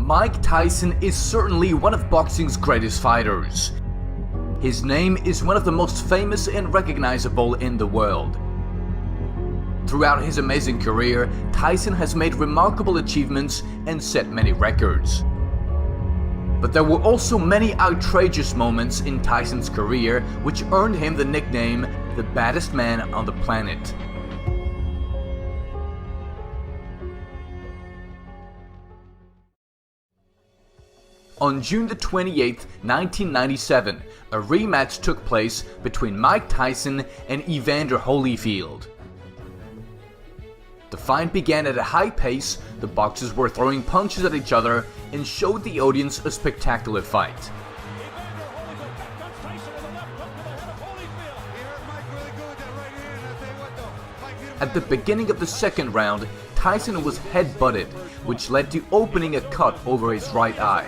Mike Tyson is certainly one of boxing's greatest fighters. His name is one of the most famous and recognizable in the world. Throughout his amazing career, Tyson has made remarkable achievements and set many records. But there were also many outrageous moments in Tyson's career which earned him the nickname the baddest man on the planet. On June 28, 1997, a rematch took place between Mike Tyson and Evander Holyfield. The fight began at a high pace, the boxers were throwing punches at each other and showed the audience a spectacular fight. At the beginning of the second round, Tyson was head-butted, which led to opening a cut over his right eye.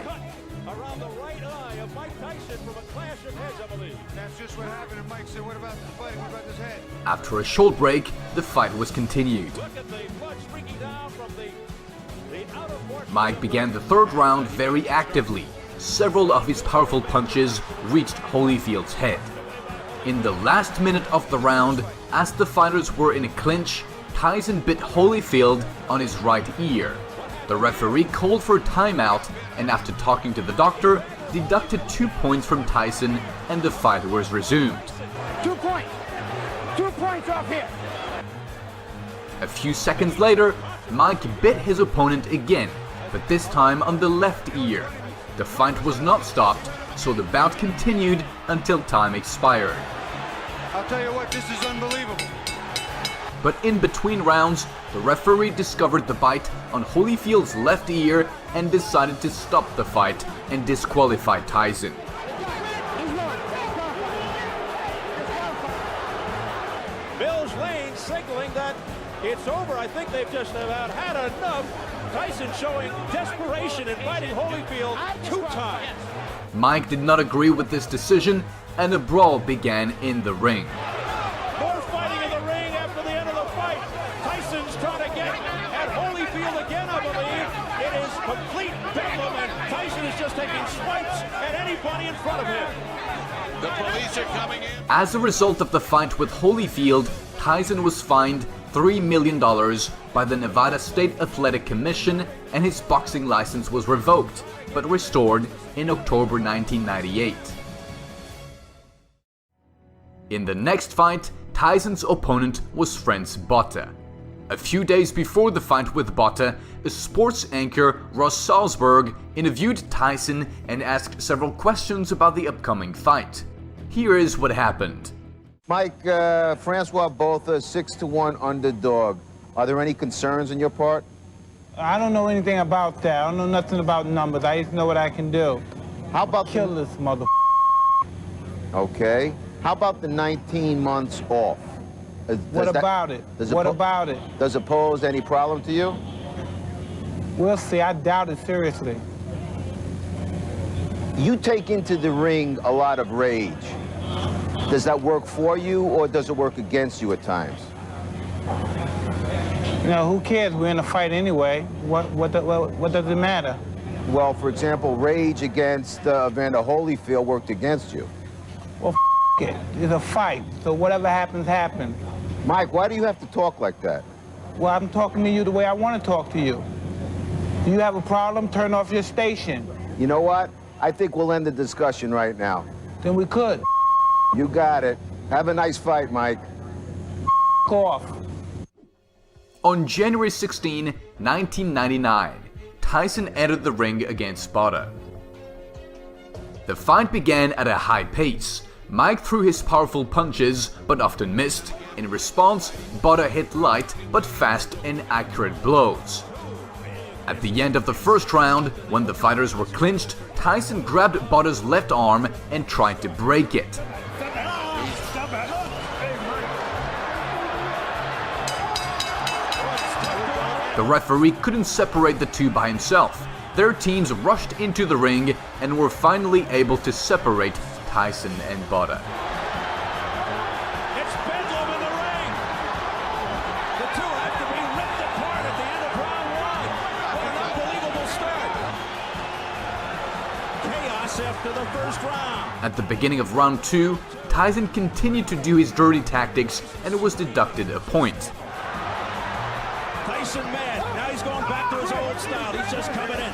After a short break, the fight was continued. Mike began the third round very actively. Several of his powerful punches reached Holyfield's head. In the last minute of the round, as the fighters were in a clinch, Tyson bit Holyfield on his right ear. The referee called for a timeout and after talking to the doctor, deducted 2 points from Tyson and the fight was resumed. 2 points! 2 points off here! A few seconds later, Mike bit his opponent again, but this time on the left ear. The fight was not stopped, so the bout continued until time expired. I'll tell you what, this is unbelievable. But in between rounds, the referee discovered the bite on Holyfield's left ear and decided to stop the fight and disqualify Tyson. Bill's Lane signaling that it's over. I think they've just about had enough. Tyson showing desperation in fighting Holyfield 2 times. Mike did not agree with this decision and a brawl began in the ring. More fighting in the ring after the end of the fight. Tyson's trying to get at Holyfield again, I believe. It is complete bedlam and Tyson is just taking swipes at anybody in front of him. The police are coming in. As a result of the fight with Holyfield, Tyson was fined $3 million by the Nevada State Athletic Commission and his boxing license was revoked, but restored in October 1998. In the next fight, Tyson's opponent was Franz Botha. A few days before the fight with Botha, a sports anchor, Ross Salzberg, interviewed Tyson and asked several questions about the upcoming fight. Here is what happened. Mike, Francois Botha, 6-1 underdog. Are there any concerns on your part? I don't know anything about that. I don't know nothing about numbers. I just know what I can do. How about Kill this mother. Okay. How about the 19 months off? What about it? What about it? Does it pose any problem to you? We'll see. I doubt it seriously. You take into the ring a lot of rage. Does that work for you or does it work against you at times? You know, who cares? We're in a fight anyway. What does it matter? Well, for example, rage against Evander Holyfield worked against you. Well, it. It's a fight, so whatever happens, happens. Mike, why do you have to talk like that? Well, I'm talking to you the way I want to talk to you. Do you have a problem? Turn off your station. You know what? I think we'll end the discussion right now. Then we could. You got it. Have a nice fight, Mike. Off. On January 16, 1999, Tyson entered the ring against Botha. The fight began at a high pace. Mike threw his powerful punches, but often missed. In response, Botha hit light but fast and accurate blows. At the end of the first round, when the fighters were clinched, Tyson grabbed Botha's left arm and tried to break it. The referee couldn't separate the two by himself. Their teams rushed into the ring and were finally able to separate Tyson and Botha. It's bedlam in the ring. The two have to be ripped apart at the end of round 1. What an unbelievable start. points after the first round. At the beginning of round 2, Tyson continued to do his dirty tactics and was deducted a point. Tyson mad. Now he's going back to his old style. He's just coming in.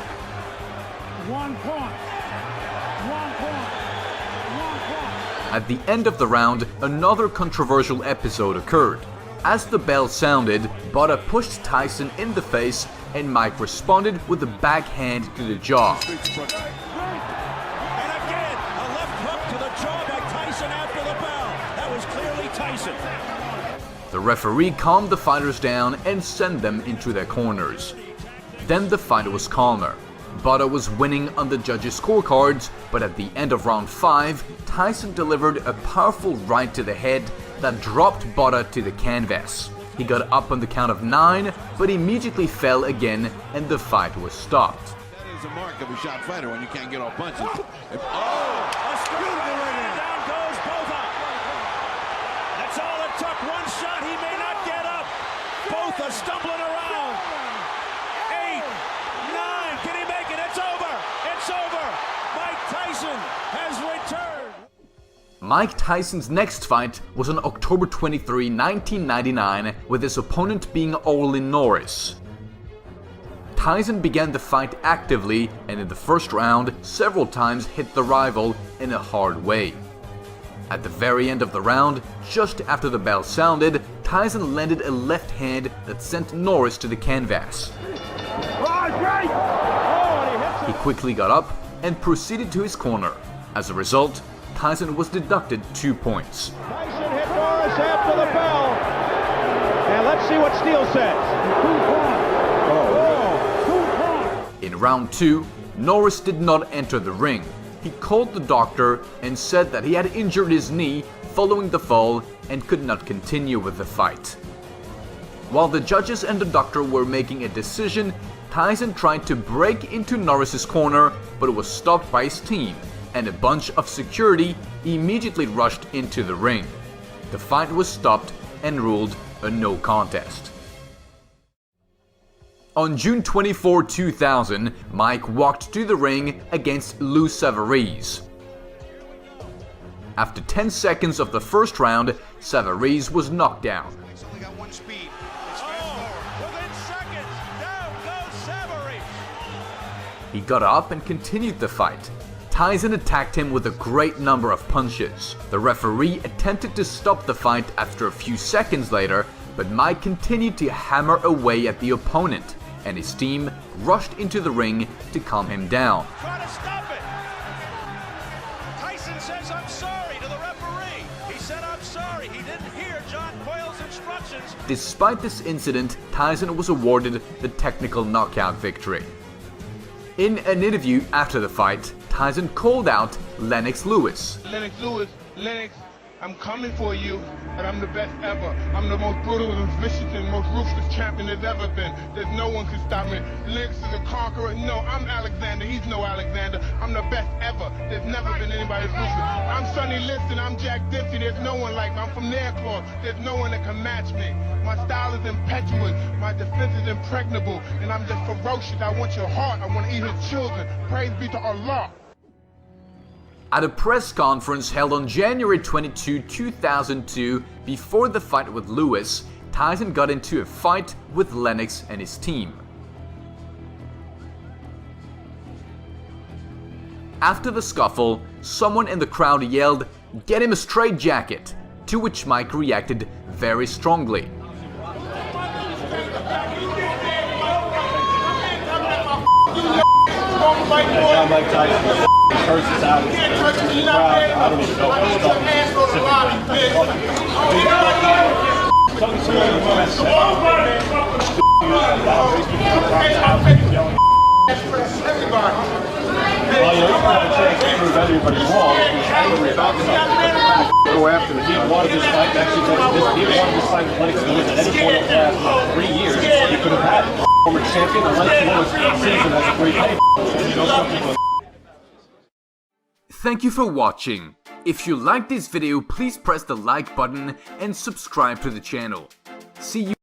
1 point. 1 point. 1 point. At the end of the round, another controversial episode occurred. As the bell sounded, Botta pushed Tyson in the face and Mike responded with a backhand to the jaw. And again, a left hook to the jaw by Tyson after the bell. That was clearly Tyson. The referee calmed the fighters down and sent them into their corners. Then the fight was calmer. Botta was winning on the judges' scorecards, but at the end of round 5, Tyson delivered a powerful right to the head that dropped Botta to the canvas. He got up on the count of 9, but immediately fell again and the fight was stopped. That is a mark of a shot fighter when you can't get off punches. A straight right down goes Botta. That's all it took. One shot, he may not get up. Both are stumbling around. 8, 9, can he make it? It's over. It's over. Mike Tyson has returned. Mike Tyson's next fight was on October 23, 1999, with his opponent being Olin Norris. Tyson began the fight actively and in the first round several times hit the rival in a hard way. At the very end of the round, just after the bell sounded, Tyson landed a left hand that sent Norris to the canvas. He quickly got up and proceeded to his corner. As a result, Tyson was deducted 2 points. Tyson hit Norris after the bell. And let's see what Steele says. 2 points. In round 2, Norris did not enter the ring. He called the doctor and said that he had injured his knee following the fall and could not continue with the fight. While the judges and the doctor were making a decision, Tyson tried to break into Norris's corner, but was stopped by his team, and a bunch of security immediately rushed into the ring. The fight was stopped and ruled a no contest. On June 24, 2000, Mike walked to the ring against Lou Savarese. After 10 seconds of the first round, Savarese was knocked down. He's only got 1 speed. It's Within seconds, down goes Savarese. He got up and continued the fight. Tyson attacked him with a great number of punches. The referee attempted to stop the fight after a few seconds later, but Mike continued to hammer away at the opponent, and his team rushed into the ring to calm him down. Try to stop it. Tyson says, "I'm sorry" to the referee. He said, "I'm sorry." He didn't hear John Coyle's instructions. Despite this incident, Tyson was awarded the technical knockout victory. In an interview after the fight, Tyson called out Lennox Lewis. Lennox Lewis, Lennox, I'm coming for you, and I'm the best ever. I'm the most brutal and vicious and most ruthless champion there's ever been. There's no one can stop me. Lennox is a conqueror. No, I'm Alexander. He's no Alexander. I'm the best ever. There's never been anybody as ruthless. I'm Sonny Liston. I'm Jack Dempsey. There's no one like me. I'm from Nairclaw. There's no one that can match me. My style is impetuous. My defense is impregnable. And I'm just ferocious. I want your heart. I want to eat your children. Praise be to Allah. At a press conference held on January 22, 2002, before the fight with Lewis, Tyson got into a fight with Lennox and his team. After the scuffle, someone in the crowd yelled, "Get him a straitjacket," to which Mike reacted very strongly. Mike Tyson curses out his crowd. I don't even know what he's talking everybody wrong. He's angry about something. Go after the he wanted this fight. Actually, he wanted this fight with Lennox Lewis at any point in the last 3 years. He could have had it. Former champion, the Lennox Lewis season has a great day. Thank you for watching. If you liked this video, please press the like button and subscribe to the channel. See you.